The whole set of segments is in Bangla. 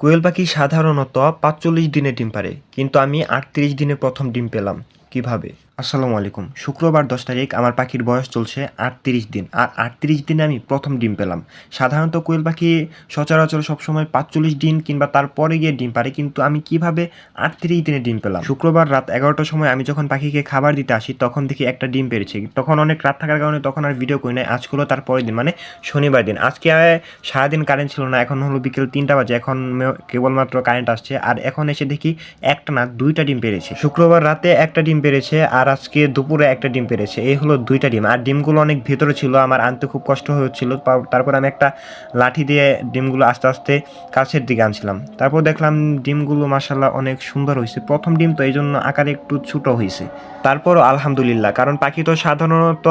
কোয়েল পাখি সাধারণত ৪৫ দিনে ডিম পাড়ে, কিন্তু আমি ৩৮ দিনে প্রথম ডিম পেলাম। কিভাবে? আসসালামু আলাইকুম। শুক্রবার ১০ তারিখ আমার পাখির বয়স চলছে ৩৮ দিন, আর ৩৮ দিনে আমি প্রথম ডিম পেলাম। সাধারণত কোয়েল পাখি সচরাচর সবসময় ৪৫ দিন কিংবা তারপরে গিয়ে ডিম পাড়ে, কিন্তু আমি কিভাবে ৩৮ দিনে ডিম পেলাম? শুক্রবার রাত ১১টার সময় আমি যখন পাখিকে খাবার দিতে আসি তখন দেখি একটা ডিম পেড়েছে। তখন অনেক রাত থাকার কারণে তখন আর ভিডিও করি নাই। আজ হলো তার পরের দিন, মানে শনিবার দিন। আজকে সারাদিন কারেন্ট ছিল না, এখন হলো বিকেল ৩টা বাজে, এখন কেবলমাত্র কারেন্ট আসছে, আর এখন এসে দেখি একটা না ২টা ডিম পেড়েছে। শুক্রবার রাতে একটা ডিম পেড়েছে, আর আজকে দুপুরে একটা ডিম পেড়েছে। এই হলো ২টা ডিম, আর ডিমগুলো অনেক ভেতরে ছিল, আমার আনতে খুব কষ্ট হচ্ছিল। তারপর আমি একটা লাঠি দিয়ে ডিমগুলো আস্তে আস্তে কাছের দিকে আনছিলাম। তারপর দেখলাম ডিমগুলো মাশাআল্লাহ অনেক সুন্দর হয়েছে। প্রথম ডিম তো এই জন্য আকারে একটু ছোট হয়েছে। তারপরও আলহামদুলিল্লাহ, কারণ পাখি তো সাধারণত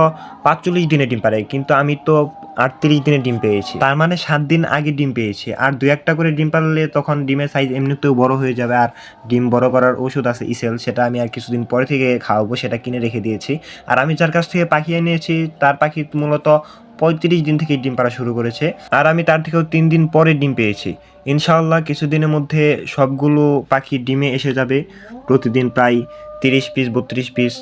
৪৫ দিনে ডিম পাড়ে, কিন্তু আমি তো ৩৮ দিনে ডিম পেয়েছি, তার মানে ৭ দিন আগে ডিম পেয়েছি। আর ২-১টা করে ডিম পারলে তখন ডিমের সাইজ এমনিতেও বড় হয়ে যাবে। আর ডিম বড় করার ওষুধ আছে ইসেল, সেটা আমি আর কিছুদিন পরে থেকে খাওয়াবো, সেটা কিনে রেখে দিয়েছি। আর আমি যার কাছ থেকে পাখি এনেছি তার পাখি মূলত ৩৫ দিন থেকে ডিম পাড়া শুরু করেছে, আর আমি তার থেকেও ৩ দিন পরে ডিম পেয়েছি। ইনশাআল্লাহ কিছুদিনের মধ্যে সবগুলো পাখি ডিমে এসে যাবে। প্রতিদিন প্রায় ৩০ পিস ৩২ পিস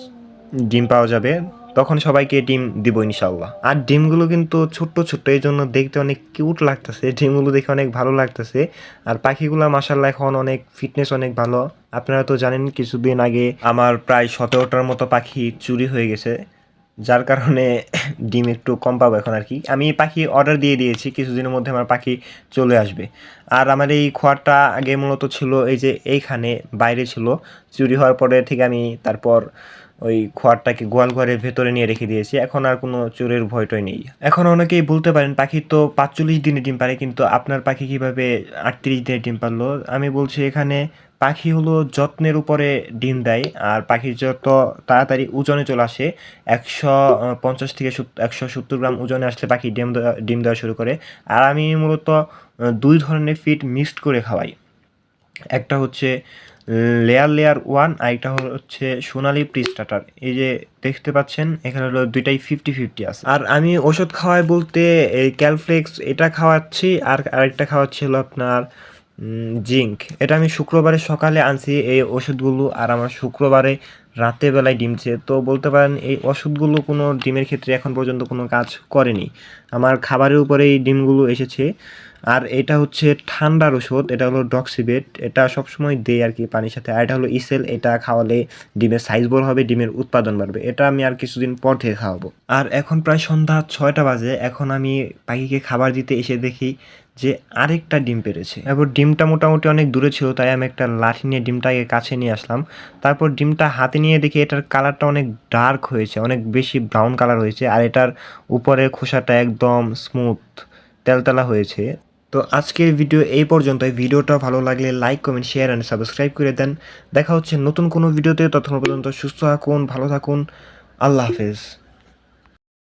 ডিম পাওয়া যাবে, তখন সবাইকে ডিম দিব ইনশাআল্লাহ। আর ডিমগুলো কিন্তু ছোট্ট ছোট্ট, এই জন্য দেখতে অনেক কিউট লাগতেছে, ডিমগুলো দেখে অনেক ভালো লাগতেছে। আর পাখিগুলো মাশাআল্লাহ এখন অনেক ফিটনেস অনেক ভালো। আপনারা তো জানেন কিছুদিন আগে আমার প্রায় ১৭টার মতো পাখি চুরি হয়ে গেছে, যার কারণে ডিম একটু কম পাবো এখন আর কি। আমি পাখি অর্ডার দিয়ে দিয়েছি, কিছুদিনের মধ্যে আমার পাখি চলে আসবে। আর আমার এই খোয়ারটা আগে মূলত ছিল এই যে এইখানে বাইরে ছিল, চুরি হওয়ার পরে থেকে আমি তারপর ওই খোয়ারটাকে গোয়াল ঘরের ভেতরে নিয়ে রেখে দিয়েছি, এখন আর কোনো চোরের ভয়টয় নেই। এখন অনেকেই বলতে পারেন পাখি তো ৪৫ দিনে ডিম পারে, কিন্তু আপনার পাখি কিভাবে ৩৮ দিনে ডিম পারলো? আমি বলছি এখানে পাখি হলো যত্নের উপরে ডিম দেয়, আর পাখির যত তাড়াতাড়ি ওজনে চলে আসে ১৫০ থেকে ১৭০ গ্রাম ওজনে আসলে পাখি ডিম দেওয়া শুরু করে। আর আমি মূলত ২ ধরনের ফিড মিক্সড করে খাওয়াই। একটা হচ্ছে লেয়ার 1, আর একটা হচ্ছে সোনালি প্রি-স্টার্টার। এই যে দেখতে পাচ্ছেন এখানে হলো দুইটাই 50-50 আছে। আর আমি ওষুধ খাওয়াই বলতে এই ক্যালফ্লেক্স এটা খাওয়াচ্ছি, আর আরেকটা খাওয়াচ্ছি হলো আপনার জিঙ্ক। এটা আমি শুক্রবারে সকালে আনছি এই ওষুধগুলো, আর আমার শুক্রবারে রাতের বেলায় ডিমছে। তো বলতে পারেন এই ওষুধগুলো কোনো ডিমের ক্ষেত্রে এখন পর্যন্ত কোনো কাজ করেনি, আমার খাবারের উপরে এই ডিমগুলো এসেছে। আর এটা হচ্ছে ঠান্ডার ওষুধ, এটা হলো ডক্সিবেট, এটা সবসময় দেয় আর কি পানির সাথে। আর এটা হলো ইসেল, এটা খাওয়ালে ডিমের সাইজ বড় হবে, ডিমের উৎপাদন বাড়বে। এটা আমি আর কিছুদিন পর থেকে খাওয়াবো। আর এখন প্রায় সন্ধ্যা ৬টা বাজে, এখন আমি পাখিকে খাবার দিতে এসে দেখি যে আরেকটা ডিম পেড়েছে। এরপর ডিমটা মোটামুটি অনেক দূরে ছিল, তাই আমি একটা লাঠি নিয়ে ডিমটাকে কাছে নিয়ে আসলাম। তারপর ডিমটা হাতে নিয়ে দেখি এটার কালারটা অনেক ডার্ক হয়েছে, অনেক বেশি ব্রাউন কালার হয়েছে, আর এটার উপরের খোসাটা একদম স্মুথ তেলতেলা হয়েছে। তো আজকের ভিডিও এই পর্যন্তই। ভিডিওটা ভালো লাগলে like, comment, share and subscribe করে দেন। দেখা হচ্ছে নতুন কোনো ভিডিওতে, ততক্ষণ পর্যন্ত সুস্থ থাকুন, ভালো থাকুন। আল্লাহ হাফেজ।